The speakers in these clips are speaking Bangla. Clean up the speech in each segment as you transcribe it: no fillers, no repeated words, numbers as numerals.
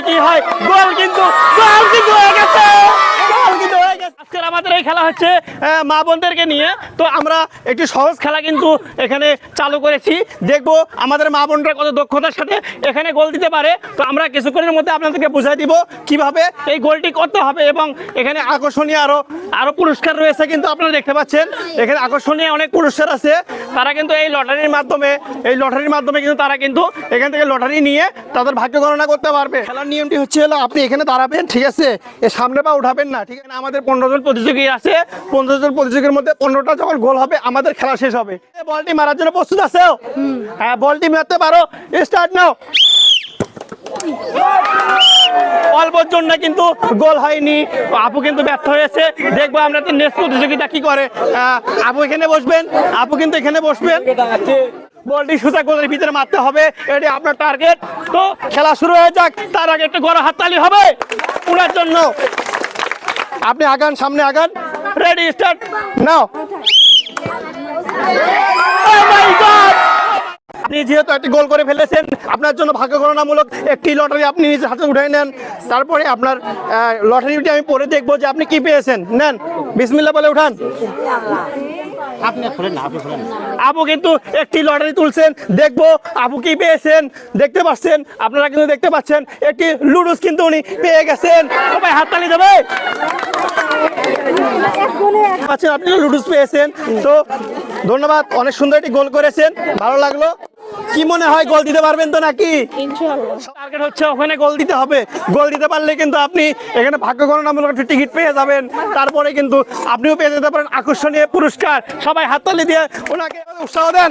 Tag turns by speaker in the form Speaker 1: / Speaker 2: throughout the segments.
Speaker 1: কি হয়, গোল কিন্তু হয়ে গেছে, গোল কিন্তু হয়ে গেছে। আজকের আমাদের এই খেলা হচ্ছে মা বোনদেরকে নিয়ে। তো আমরা একটি সহজ খেলা কিন্তু এখানে চালু করেছি, দেখবো আমাদের মা বোনরা কত দক্ষতার সাথে এখানে গোল দিতে পারে। তো আমরা কিছুক্ষণের মধ্যে আপনাদেরকে বুঝাই দিব কিভাবে এই গোলটি করতে হবে, এবং এখানে আকর্ষণীয় আরো পুরস্কার রয়েছে। কিন্তু আপনারা দেখতে পাচ্ছেন এখানে আকর্ষণীয় অনেক পুরস্কার আছে। তারা কিন্তু এই লটারির মাধ্যমে কিন্তু তারা কিন্তু এখান থেকে লটারি নিয়ে তাদের ভাগ্য গণনা করতে পারবে। খেলার নিয়মটি হচ্ছে হলো, আপনি এখানে দাঁড়াবেন, ঠিক আছে, এর সামনে পা উঠাবেন না, ঠিক আছে। আমাদের 15 জন প্রতিযোগী আছে, 15 জন প্রতিযোগীর মধ্যে 15টা যখন গোল হবে আমাদের খেলা শেষ হবে। বলটি মারার জন্য প্রস্তুত আছে? হ্যাঁ, বলটি মারতে পারো, স্টার্ট নাও। অল্পর জন্য কিন্তু গোল হয়নি, আপু কিন্তু ব্যর্থ হয়েছে। দেখবো আমরা তো নেক্সট প্রতিযোগিতা কি করে। আপু এখানে বসবেন, আপু কিন্তু এখানে বসবেন। বলটি সোজা গোলের ভিতরে মারতে হবে, এটি আপনার টার্গেট। তো খেলা শুরু হয়ে যাক, তার আগে একটু গড় হাততালি হবে উনার জন্য। আপনি আগান, সামনে আগান, রেডি, স্টার্ট নাও। আপনি যেহেতু একটি গোল করে ফেলেছেন, আপনার জন্য ভাগ্য গণনামূলক একটি লটারি আপনি নিজের হাতে উঠাই নেন। তারপরে আপনার লটারিটি আমি পরে দেখবো যে আপনি কি পেয়েছেন। নেন, বিসমিল্লাহ বলে উঠান। আপু কিন্তু একটি লটারি তুলছেন, দেখবো আপু কি পেয়েছেন। দেখতে পাচ্ছেন, আপনারা কিন্তু দেখতে পাচ্ছেন একটি লুডুস কিন্তু উনি পেয়ে গেছেন। সবাই হাততালি দেবে। আপনি লুডুস পেয়েছেন, তো ধন্যবাদ, অনেক সুন্দর একটি গোল করেছেন, ভালো লাগলো। কি মনে হয় গোল দিতে পারবেন তো নাকি? টার্গেট হচ্ছে ওখানে গোল দিতে হবে। গোল দিতে পারলে কিন্তু আপনি এখানে ভাগ্য গণনামূলক একটা টিকিট পেয়ে যাবেন। তারপরে কিন্তু আপনিও পেয়ে যেতে পারেন আকর্ষণীয় পুরস্কার। সবাই হাততালি দিয়ে ওনাকে উৎসাহ দেন।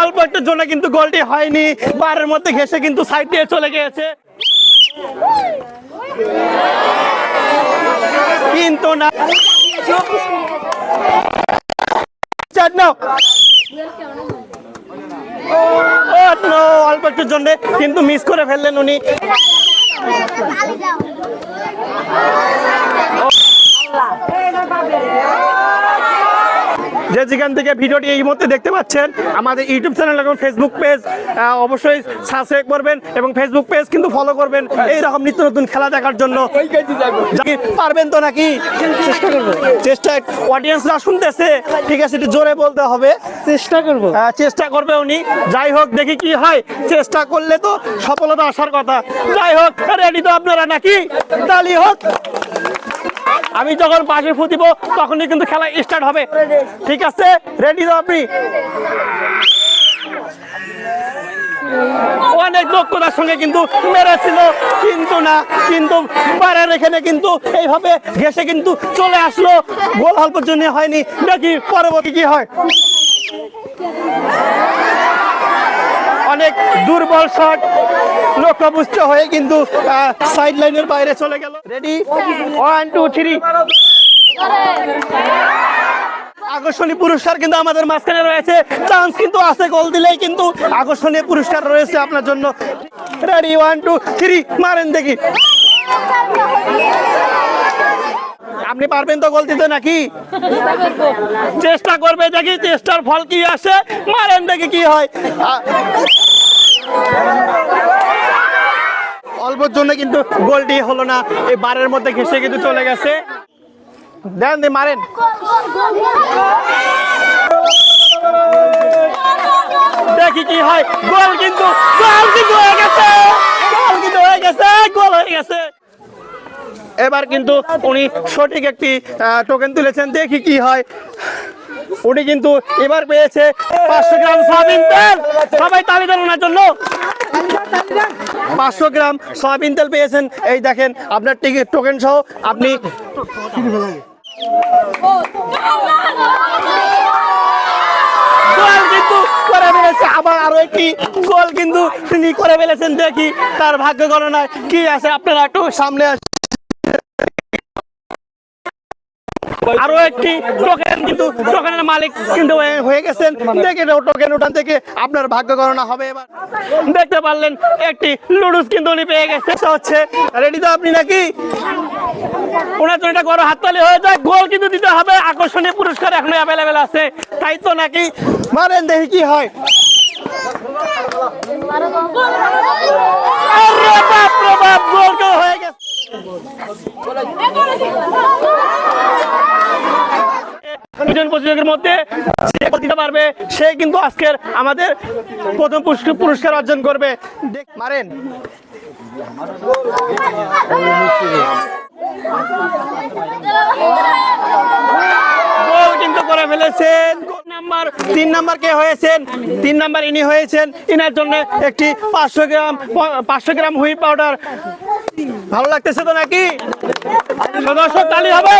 Speaker 1: অল্প একটুর জন্য কিন্তু গোলটি হয়নি, বারের মধ্যে ঘেসে কিন্তু সাইড দিয়ে চলে গিয়েছে, কিন্তু না। অল্প একটুর জন্য কিন্তু মিস করে ফেললেন উনি। যে যেখান থেকে ভিডিওটি এই মুহূর্তে দেখতে পাচ্ছেন, আমাদের ইউটিউব চ্যানেল এবং ফেসবুক পেজ অবশ্যই সাবস্ক্রাইব করবেন এবং ফেসবুক পেজ কিন্তু ফলো করবেন এইরকম নিত্য নতুন খেলা দেখার জন্য। পারবেন তো নাকি? চেষ্টা করবো, চেষ্টা। অডিয়েন্সরা শুনতেছে, ঠিক আছে, একটু জোরে বলতে হবে। চেষ্টা করবো, চেষ্টা করবে উনি। যাই হোক, দেখি কি হয়। চেষ্টা করলে তো সফলতা আসার কথা। যাই হোক, রেডি তো আপনারা নাকি? তালি হোক। আমি যখন পাশে ফুটিব তখনই কিন্তু খেলা স্টার্ট হবে, ঠিক আছে? রেডি তো আপনি? অনেক দক্ষতার সঙ্গে কিন্তু মেরেছিল, কিন্তু না, কিন্তু বাইরের এখানে কিন্তু এইভাবে ঘেসে কিন্তু চলে আসলো। গোল অল্পের জন্য হয়নি। দেখি পরবর্তী কি হয়। অনেক দুর্বল শট, লক্ষ্যভ্রষ্ট হয়ে কিন্তু সাইড লাইনের বাইরে চলে গেল। রেডি, 1 2 3। আকর্ষণীয় পুরস্কার কিন্তু আমাদের মাঝখানে রয়েছে, চান্স কিন্তু আছে, গোল দিলেই কিন্তু আকর্ষণীয় পুরস্কার রয়েছে আপনার জন্য। রেডি, 1 2 3, মারেন দেখি। আপনি পারবেন তো গোল দিতে নাকি? চেষ্টা করবে, দেখি চেষ্টার ফল কি আসে। মারেন দেখি কি হয়। অল্পের জন্য কিন্তু গোলটি হলো না, এই বারের মধ্যে ঘেসে কিন্তু চলে গেছে। দেন দিয়ে মারেন। দেখি কি হয়। গোল কিন্তু হয়ে গেছে, গোল কিন্তু হয়ে গেছে, গোল হয়ে গেছে। এবার কিন্তু উনি সঠিক একটি টোকেন তুলেছেন, দেখি কি হয়। উনি কিন্তু এবার পেয়েছে 500 গ্রাম সয়াবিন তেল। সবাই তালি দেন ওনার জন্য। 500 গ্রাম সয়াবিন তেল পেয়েছেন। এই দেখেন আপনার টিকিট টোকেন সহ আপনি। গোল কিন্তু করে ফেলেছে, আবার আরো একটি গোল কিন্তু তিনি করে ফেলেছেন। দেখি তার ভাগ্য গণনায় কি আছে। আপনারা একটু সামনে আসেন। আরো একটি টোকেন কিন্তু টোকেনের মালিক কিন্তু হয়ে গেছেন। দেখে টোকেন উঠান থেকে আপনার ভাগ্য গণনা হবে। এবার দেখতে পারলেন একটি লুডুস কিন্তু উনি পেয়ে গেছে। হচ্ছে রেডি তো আপনি নাকি? ওনার জন্য একটা বড় হাততালি হয়ে যায়। গোল কিন্তু দিতে হবে, আকর্ষণীয় পুরস্কার এখনো অ্যাভেলেবেল আছে, তাই তো নাকি? মারেন দেখি কি হয়। আরে বাপ রে বাপ, গোল তো হয়ে গেছে। দুজন প্রতিযোগীর মধ্যে যে গোল দিতে পারবে সে কিন্তু আজকের আমাদের প্রথম পুরস্কার অর্জন করবে। মারেন। গোল কিন্তু করে ফেলেছেন। নাম্বার 3 নাম্বার কে হয়েছেন? 3 নাম্বার ইনি হয়েছেন। ইনার জন্য একটি 500 গ্রাম হুইপ পাউডার। ভালো লাগতেছে তো নাকি? দর্শক তালি হবে।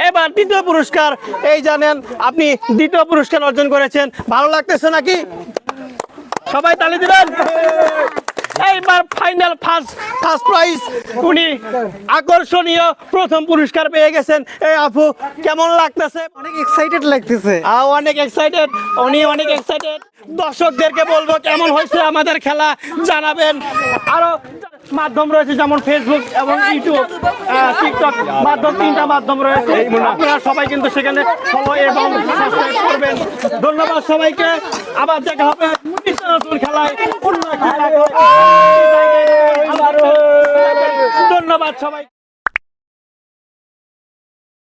Speaker 1: এবার দ্বিতীয় পুরস্কার, এই জানেন আপনি দ্বিতীয় পুরস্কার অর্জন করেছেন, ভালো লাগতেছে নাকি? সবাই তালি দিবেন। এইবার ফাইনাল ফার্স্ট প্রাইজ, উনি আকর্ষণীয় প্রথম পুরস্কার পেয়ে গেছেন। এই আপু কেমন লাগতেছে?
Speaker 2: অনেক এক্সাইটেড লাগতেছে।
Speaker 1: অনেক এক্সাইটেড, উনি অনেক এক্সাইটেড। দর্শকদেরকে বলবো কেমন হয়েছে আমাদের খেলা জানাবেন। আরো মাধ্যম রয়েছে যেমন ফেসবুক এবং ইউটিউব, টিকটক মাধ্যম, 3টা মাধ্যম রয়েছে। আপনারা সবাই কিন্তু সেখানে ফলো এবং সাবস্ক্রাইব করবেন। ধন্যবাদ সবাইকে। আবার দেখা হবে নতুন খেলায়, অন্য খেলায়। ধন্যবাদ সবাই।